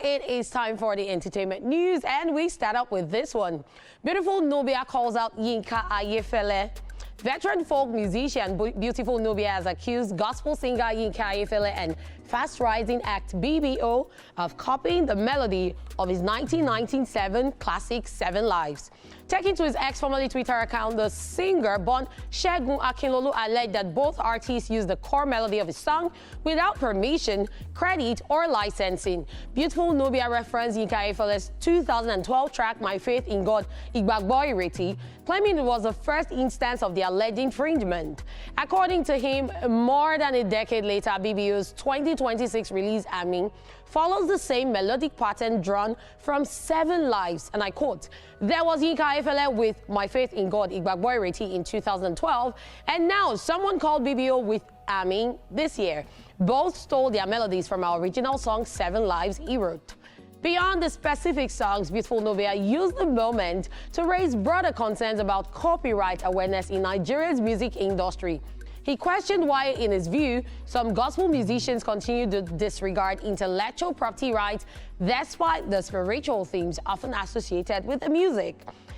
it is time for the entertainment news, and we start up with this one. Beautiful Nubia calls out Yinka Ayefele. Veteran folk musician Beautiful Nubia has accused gospel singer Yinka Ayefele and fast-rising act BBO of copying the melody of his 1997 classic 7 Lives. Taking to his ex-formerly Twitter account, the singer born Segun Akinlolu alleged that both artists used the core melody of his song without permission, credit, or licensing. Beautiful Nubia referenced Yinka Ayefele's 2012 track My Faith in God, Igbagbo, claiming it was the first instance of the alleged infringement. According to him, more than a decade later, BBO's 2026 release, Amin, follows the same melodic pattern drawn from 7 Lives, and I quote, "There was Yinka Ayefele with My Faith in God, Igbagbo in 2012, and now someone called BBO with Amin this year. Both stole their melodies from our original song 7 Lives," he wrote. Beyond the specific songs, Beautiful Nubia used the moment to raise broader concerns about copyright awareness in Nigeria's music industry. He questioned why, in his view, some gospel musicians continue to disregard intellectual property rights despite the spiritual themes often associated with the music.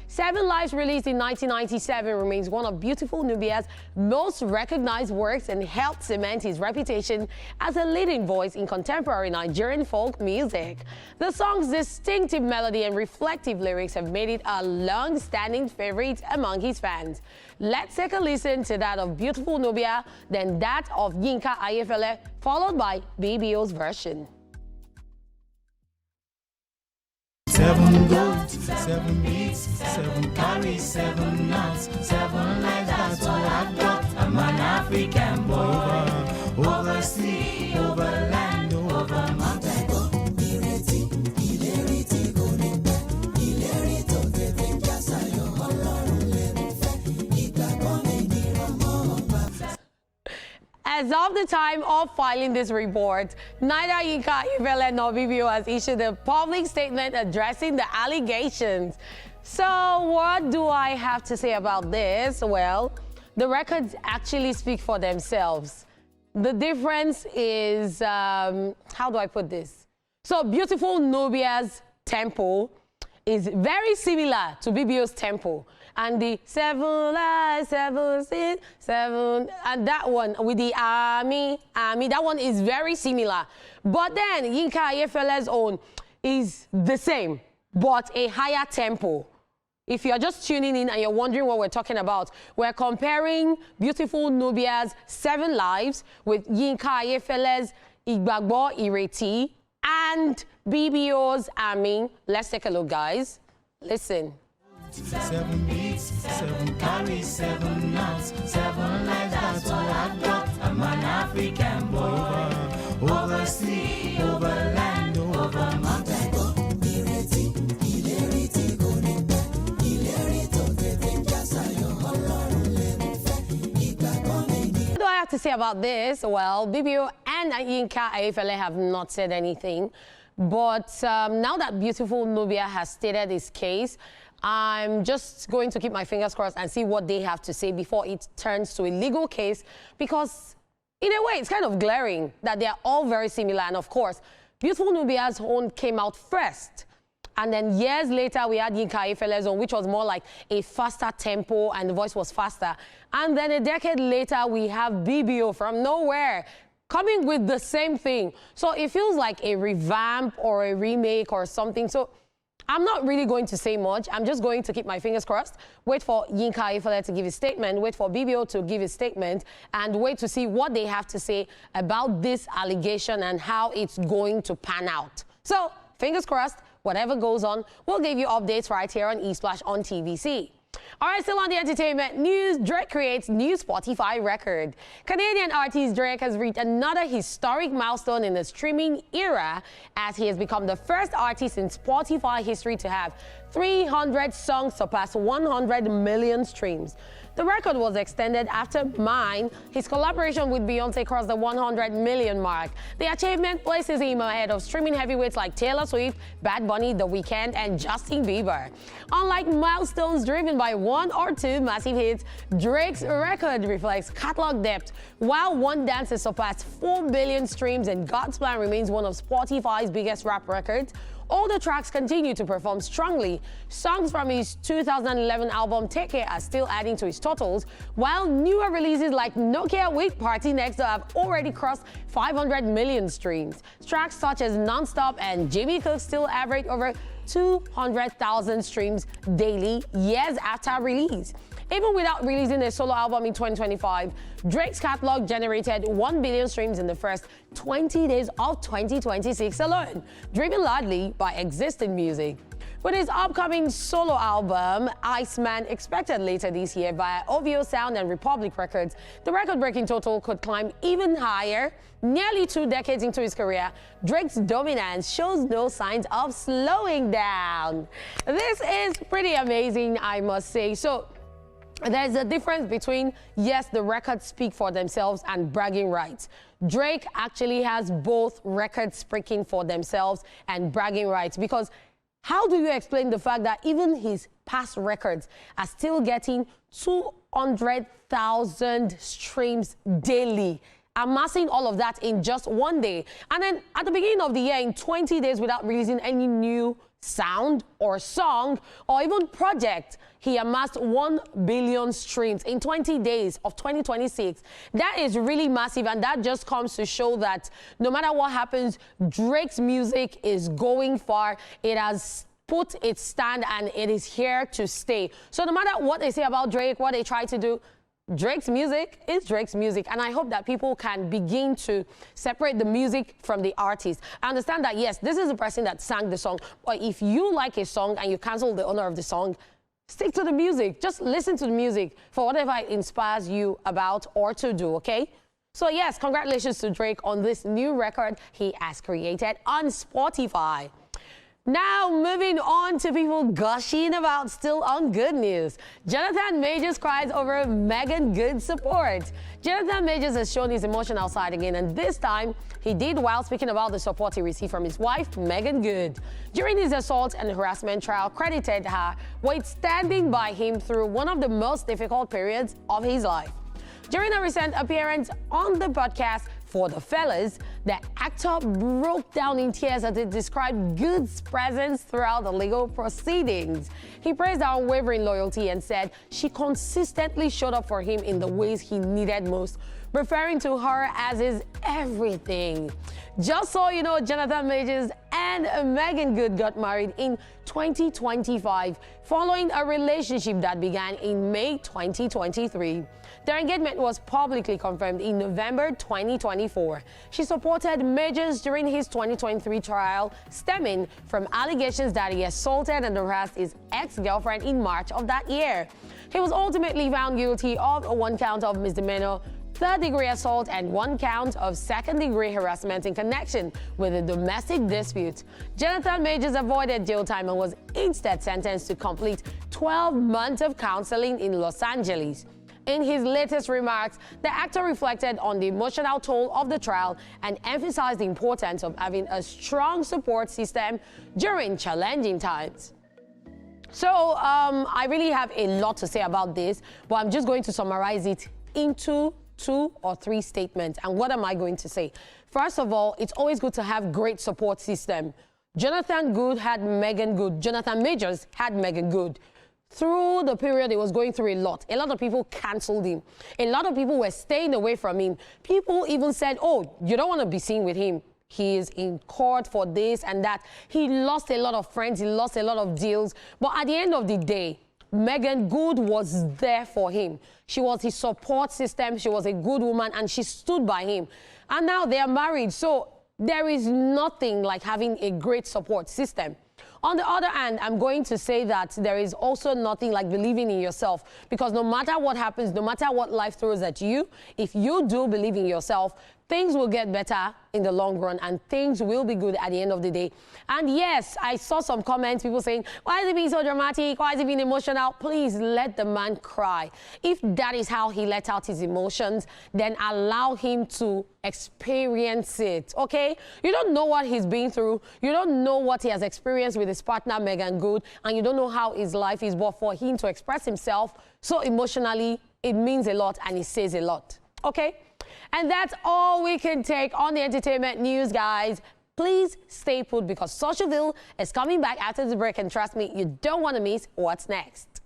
7 Lives, released in 1997, remains one of Beautiful Nubia's most recognized works and helped cement his reputation as a leading voice in contemporary Nigerian folk music. The song's distinctive melody and reflective lyrics have made it a long-standing favorite among his fans. Let's take a listen to that of Beautiful Nubia, then that of Yinka Ayefele, followed by BBO's version. 7 goats, 7 beats, 7 carries, 7 nuts, 7 lives, that's what I got. I'm an African boy, over sea, over land, over mountain. As of the time of filing this report, neither Yinka Ayefele nor BBO has issued a public statement addressing the allegations. So what do I have to say about this? Well, the records actually speak for themselves. The difference is, how do I put this? So Beautiful Nubia's tempo is very similar to BBO's tempo. And the 7 Lives, 7 Sins, 7, and that one with the army, that one is very similar. But then Yinka Ayefele's own is the same, but a higher tempo. If you're just tuning in and you're wondering what we're talking about, we're comparing Beautiful Nubia's 7 Lives with Yinka Ayefele's Igbagbo and BBO's Amin. Let's take a look, guys. Listen. 7 beats, 7 carries, 7 nuts, 7 lives, that's what I got. I'm an African boy, over sea, over land, over mountain. What do I have to say about this? Well, BBO and Yinka Ayefele have not said anything, but now that Beautiful Nubia has stated his case, I'm just going to keep my fingers crossed and see what they have to say before it turns to a legal case, because in a way it's kind of glaring that they're all very similar. And of course, Beautiful Nubia's own came out first, and then years later we had Yinka Ayefele's own, which was more like a faster tempo and the voice was faster. And then a decade later we have BBO from nowhere coming with the same thing. So it feels like a revamp or a remake or something. So I'm not really going to say much. I'm just going to keep my fingers crossed, wait for Yinka Ayefele to give his statement, wait for BBO to give his statement, and wait to see what they have to say about this allegation and how it's going to pan out. So, fingers crossed, whatever goes on, we'll give you updates right here on eSplash on TVC. All right, still on the entertainment news, Drake creates new Spotify record. Canadian artist Drake has reached another historic milestone in the streaming era, as he has become the first artist in Spotify history to have 300 songs surpass 100 million streams. The record was extended after Mine. His collaboration with Beyonce crossed the 100 million mark. The achievement places him ahead of streaming heavyweights like Taylor Swift, Bad Bunny, The Weeknd, and Justin Bieber. Unlike milestones driven by one or two massive hits, Drake's record reflects catalog depth. While One Dance has surpassed 4 billion streams and God's Plan remains one of Spotify's biggest rap records, older tracks continue to perform strongly. Songs from his 2011 album Take Care are still adding to his totals, while newer releases like Nokia with Party Next Door have already crossed 500 million streams. Tracks such as Nonstop and Jimmy Cook still average over 200,000 streams daily years after release. Even without releasing a solo album in 2025, Drake's catalog generated 1 billion streams in the first 20 days of 2026 alone, driven largely by existing music. With his upcoming solo album, Iceman, expected later this year via OVO Sound and Republic Records, the record-breaking total could climb even higher. Nearly 2 decades into his career, Drake's dominance shows no signs of slowing down. This is pretty amazing, I must say. So, there's a difference between, yes, the records speak for themselves and bragging rights. Drake actually has both records speaking for themselves and bragging rights, because how do you explain the fact that even his past records are still getting 200,000 streams daily? Amassing all of that in just one day. And then at the beginning of the year, in 20 days without releasing any new sound or song or even project, he amassed 1 billion streams in 20 days of 2026. That is really massive, and that just comes to show that no matter what happens, Drake's music is going far. It has put its stand and it is here to stay. So no matter what they say about Drake, what they try to do, Drake's music is Drake's music, and I hope that people can begin to separate the music from the artist. I understand that, yes, this is the person that sang the song, but if you like a song and you cancel the owner of the song, stick to the music. Just listen to the music for whatever it inspires you about or to do, okay? So yes, congratulations to Drake on this new record he has created on Spotify. Now, moving on to people gushing about still on good news. Jonathan Majors cries over Megan Good's support. Jonathan Majors has shown his emotional side again, and this time he did while speaking about the support he received from his wife, Megan Good. During his assault and harassment trial, credited her with standing by him through one of the most difficult periods of his life. During a recent appearance on the podcast For the Fellas, the actor broke down in tears as he described Good's presence throughout the legal proceedings. He praised her unwavering loyalty and said she consistently showed up for him in the ways he needed most, referring to her as his everything. Just so you know, Jonathan Majors and Megan Good got married in 2025, following a relationship that began in May 2023. Their engagement was publicly confirmed in November 2024. She supported Majors during his 2023 trial, stemming from allegations that he assaulted and harassed his ex-girlfriend in March of that year. He was ultimately found guilty of 1 count of misdemeanor, 3rd-degree assault, and 1 count of 2nd-degree harassment in connection with a domestic dispute. Jonathan Majors avoided jail time and was instead sentenced to complete 12 months of counseling in Los Angeles. In his latest remarks, the actor reflected on the emotional toll of the trial and emphasized the importance of having a strong support system during challenging times. So, I really have a lot to say about this, but I'm just going to summarize it into 2 or 3 statements. And what am I going to say? First of all, it's always good to have great support system. Jonathan Majors had Megan Good. Through the period he was going through a lot of people canceled him. A lot of people were staying away from him. People even said, oh, you don't want to be seen with him. He is in court for this and that. He lost a lot of friends. He lost a lot of deals. But at the end of the day, Megan Good was there for him. She was his support system. She was a good woman, and she stood by him. And now they are married. So there is nothing like having a great support system. On the other hand, I'm going to say that there is also nothing like believing in yourself, because no matter what happens, no matter what life throws at you, if you do believe in yourself, things will get better in the long run and things will be good at the end of the day. And yes, I saw some comments, people saying, why is he being so dramatic? Why is he being emotional? Please let the man cry. If that is how he let out his emotions, then allow him to experience it, okay? You don't know what he's been through. You don't know what he has experienced with his partner, Megan Good, and you don't know how his life is. But for him to express himself so emotionally, it means a lot and it says a lot, okay? And that's all we can take on the entertainment news, guys. Please stay put because Socialville is coming back after the break, and trust me, you don't want to miss what's next.